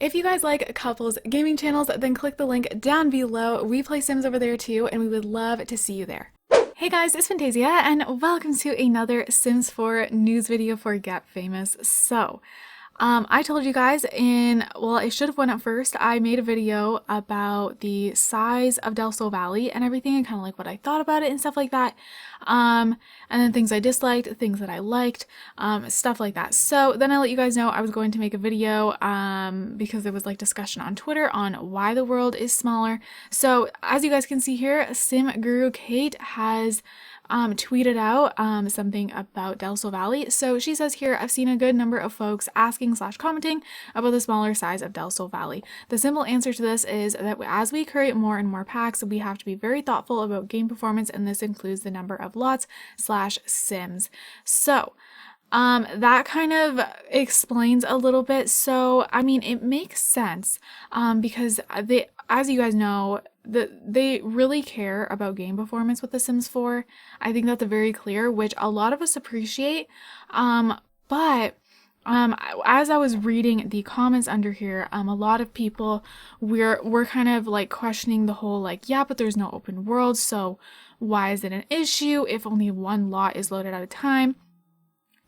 If you guys like couples gaming channels, then click the link down below. We play Sims over there too, and we would love to see you there. Hey guys, it's Fantayzia, and welcome to another Sims 4 news video for Get Famous. I told you guys well, I should have went up first. I made a video about the size of Del Sol Valley and everything, and kind of like what I thought about it and stuff like that. And then things I disliked, things that I liked, stuff like that. So then I let you guys know I was going to make a video because there was like discussion on Twitter on why the world is smaller. So as you guys can see here, Sim Guru Kate has tweeted out something about Del Sol Valley. So she says here, I've seen a good number of folks asking/commenting about the smaller size of Del Sol Valley. The simple answer to this is that as we create more and more packs, we have to be very thoughtful about game performance, and this includes the number of lots/sims. So that kind of explains a little bit. So, I mean, it makes sense because as you guys know, they really care about game performance with The Sims 4. I think that's very clear, which a lot of us appreciate. But as I was reading the comments under here, a lot of people were kind of like questioning the whole like, yeah, but there's no open world, so why is it an issue if only one lot is loaded at a time?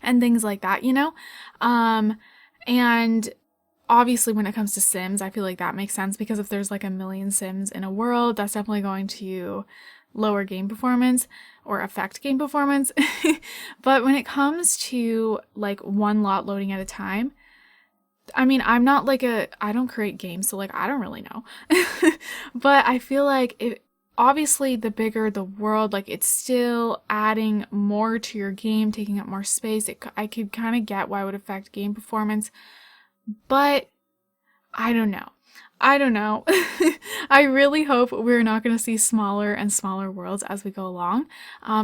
And things like that, you know? And obviously when it comes to Sims, I feel like that makes sense because if there's like a million Sims in a world, that's definitely going to lower game performance or affect game performance. But when it comes to like one lot loading at a time, I mean, I'm not like I don't create games, so like I don't really know. But I feel like obviously the bigger the world, like it's still adding more to your game, taking up more space. I could kind of get why it would affect game performance, but I don't know. I really hope we're not going to see smaller and smaller worlds as we go along.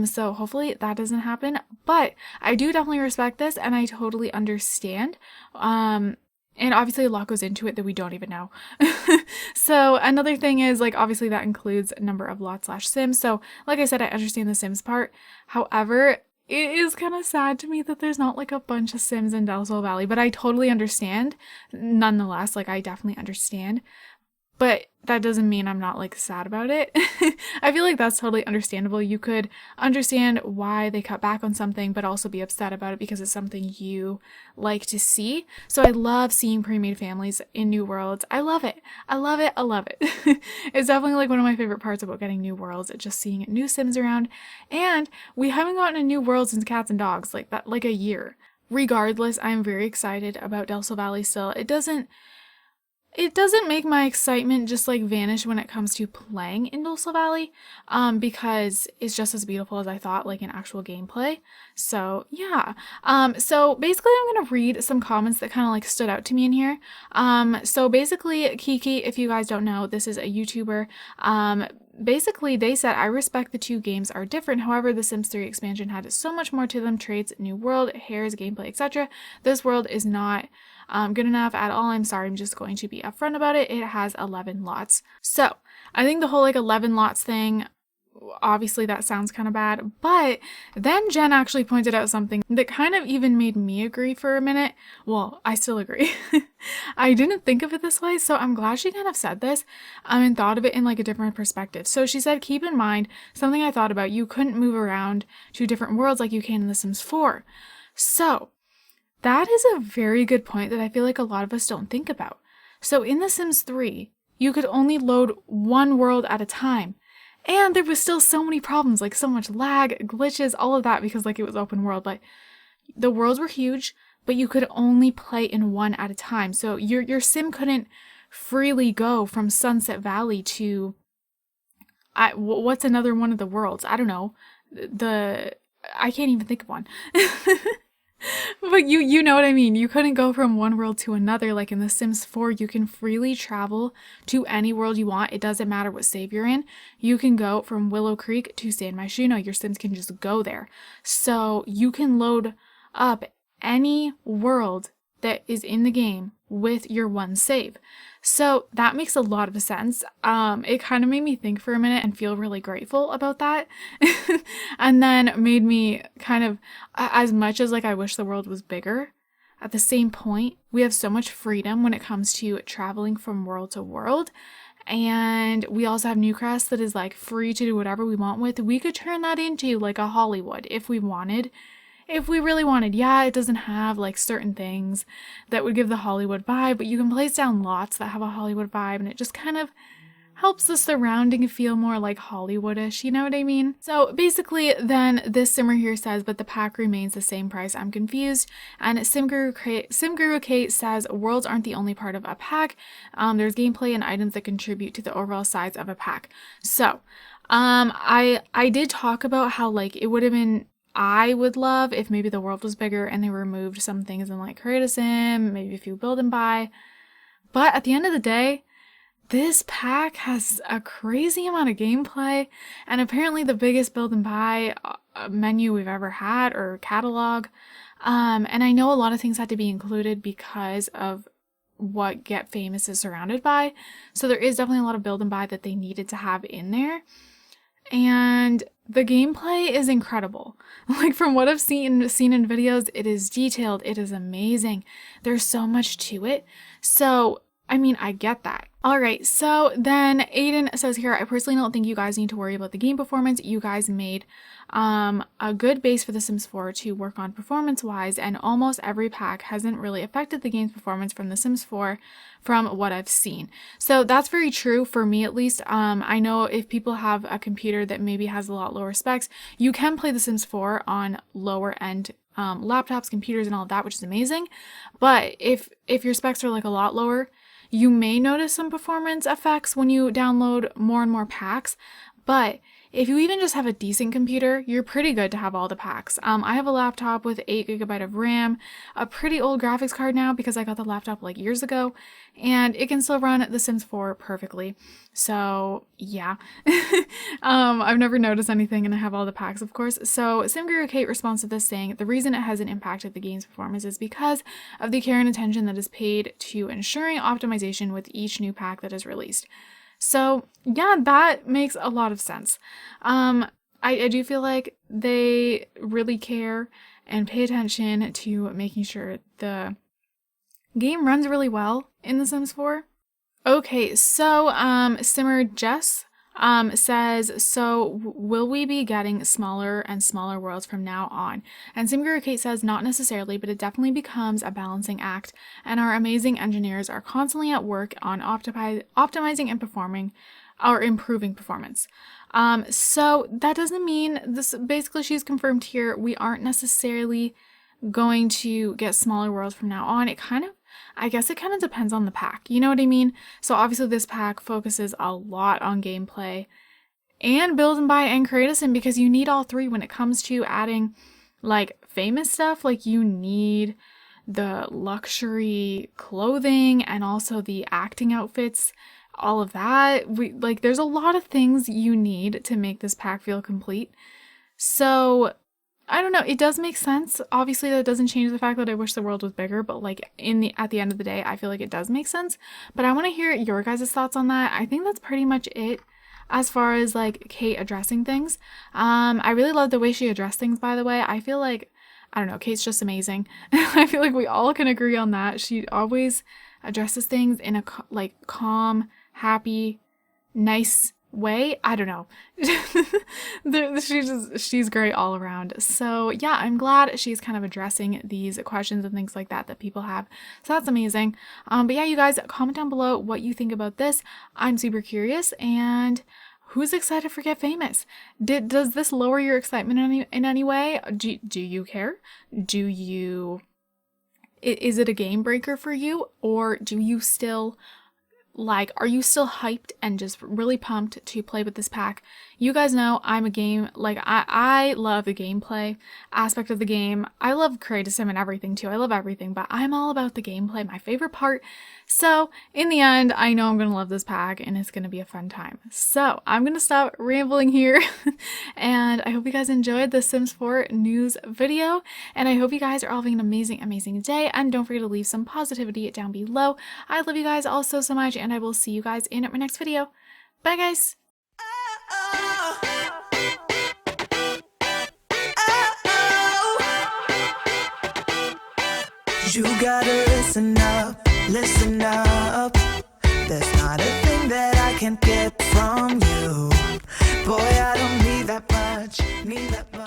So hopefully that doesn't happen, but I do definitely respect this and I totally understand. And obviously a lot goes into it that we don't even know. So another thing is like, obviously that includes number of lots/sims. So like I said, I understand the Sims part. However, it is kind of sad to me that there's not like a bunch of Sims in Del Sol Valley, but I totally understand. Nonetheless, like I definitely understand. But that doesn't mean I'm not like sad about it. I feel like that's totally understandable. You could understand why they cut back on something, but also be upset about it because it's something you like to see. So I love seeing pre-made families in new worlds. I love it. I love it. I love it. It's definitely like one of my favorite parts about getting new worlds, just seeing new Sims around. And we haven't gotten a new world since Cats and Dogs, like that, like a year. Regardless, I'm very excited about Del Sol Valley still. It doesn't make my excitement just like vanish when it comes to playing in Del Sol Valley, because it's just as beautiful as I thought, like in actual gameplay. So yeah. So basically I'm gonna read some comments that kind of like stood out to me in here. So basically Kiki, if you guys don't know, this is a YouTuber. Basically they said, I respect the two games are different. However, the Sims 3 expansion had so much more to them, traits, new world, hairs, gameplay, etc. This world is not good enough at all. I'm sorry, I'm just going to be upfront about it. It has 11 lots. So I think the whole like 11 lots thing, obviously that sounds kind of bad, but then Jen actually pointed out something that kind of even made me agree for a minute. Well, I still agree. I didn't think of it this way, so I'm glad she kind of said this and thought of it in like a different perspective. So she said, keep in mind something I thought about, you couldn't move around to different worlds like you can in The Sims 4. So that is a very good point that I feel like a lot of us don't think about. So in The Sims 3, you could only load one world at a time. And there was still so many problems, like so much lag, glitches, all of that, because like it was open world. Like the worlds were huge, but you could only play in one at a time. So your sim couldn't freely go from Sunset Valley to what's another one of the worlds? I don't know. I can't even think of one. But you know what I mean. You couldn't go from one world to another. Like in The Sims 4, you can freely travel to any world you want. It doesn't matter what save you're in. You can go from Willow Creek to San Myshuno. Your Sims can just go there. So you can load up any world that is in the game with your one save. So that makes a lot of sense. It kind of made me think for a minute and feel really grateful about that. And then made me kind of, as much as like I wish the world was bigger, at the same point, we have so much freedom when it comes to traveling from world to world. And we also have Newcrest that is like free to do whatever we want with. We could turn that into like a Hollywood if we wanted. If we really wanted. Yeah, it doesn't have like certain things that would give the Hollywood vibe, but you can place down lots that have a Hollywood vibe, and it just kind of helps the surrounding feel more like Hollywoodish, you know what I mean? So basically then this simmer here says, but the pack remains the same price. I'm confused. And Simguru Kate says, worlds aren't the only part of a pack. There's gameplay and items that contribute to the overall size of a pack. So I did talk about how like it would have been, I would love if maybe the world was bigger and they removed some things in like Create a Sim, maybe a few build and buy. But at the end of the day, this pack has a crazy amount of gameplay, and apparently the biggest build and buy menu we've ever had, or catalog. And I know a lot of things had to be included because of what Get Famous is surrounded by. So there is definitely a lot of build and buy that they needed to have in there. And the gameplay is incredible. Like from what I've seen in videos, it is detailed. It is amazing. There's so much to it. So I mean, I get that. All right, so then Aiden says here, I personally don't think you guys need to worry about the game performance. You guys made a good base for The Sims 4 to work on performance-wise, and almost every pack hasn't really affected the game's performance from The Sims 4 from what I've seen. So that's very true for me, at least. I know if people have a computer that maybe has a lot lower specs, you can play The Sims 4 on lower end laptops, computers, and all of that, which is amazing. But if your specs are like a lot lower, you may notice some performance effects when you download more and more packs, but if you even just have a decent computer, you're pretty good to have all the packs. I have a laptop with 8GB of RAM, a pretty old graphics card now because I got the laptop like years ago, and it can still run The Sims 4 perfectly. So yeah, I've never noticed anything, and I have all the packs, of course. So Simguru Kate responds to this saying, the reason it hasn't impacted the game's performance is because of the care and attention that is paid to ensuring optimization with each new pack that is released. So yeah, that makes a lot of sense. I do feel like they really care and pay attention to making sure the game runs really well in The Sims 4. Okay, so Simmer Jess says, so will we be getting smaller and smaller worlds from now on? And Simguru Kate says, not necessarily, but it definitely becomes a balancing act, and our amazing engineers are constantly at work on optimizing and performing or improving performance. So that doesn't mean this, basically she's confirmed here, we aren't necessarily going to get smaller worlds from now on. I guess it kind of depends on the pack, you know what I mean? So obviously this pack focuses a lot on gameplay and build and buy and create a sim, because you need all three when it comes to adding like famous stuff. Like you need the luxury clothing and also the acting outfits, all of that. There's a lot of things you need to make this pack feel complete. So I don't know, it does make sense. Obviously that doesn't change the fact that I wish the world was bigger, but like at the end of the day, I feel like it does make sense. But I want to hear your guys' thoughts on that. I think that's pretty much it as far as like Kate addressing things. I really love the way she addressed things, by the way. I feel like, I don't know, Kate's just amazing. I feel like we all can agree on that. She always addresses things in a calm, happy, nice way. I don't know. she's great all around. So yeah, I'm glad she's kind of addressing these questions and things like that people have. So that's amazing. But yeah, you guys comment down below what you think about this. I'm super curious. And who's excited for Get Famous? Does this lower your excitement in any way? Do you care? Is it a game breaker for you? Or do you still are you still hyped and just really pumped to play with this pack? You guys know I'm a game, I love the gameplay aspect of the game. I love Create a Sim and everything too. I love everything, but I'm all about the gameplay, my favorite part. So in the end, I know I'm going to love this pack and it's going to be a fun time. So I'm going to stop rambling here and I hope you guys enjoyed the Sims 4 news video, and I hope you guys are all having an amazing, amazing day, and don't forget to leave some positivity down below. I love you guys all so, so much, and I will see you guys in my next video. Bye guys! You gotta listen up, listen up. There's not a thing that I can't get from you. Boy, I don't need that much, need that much.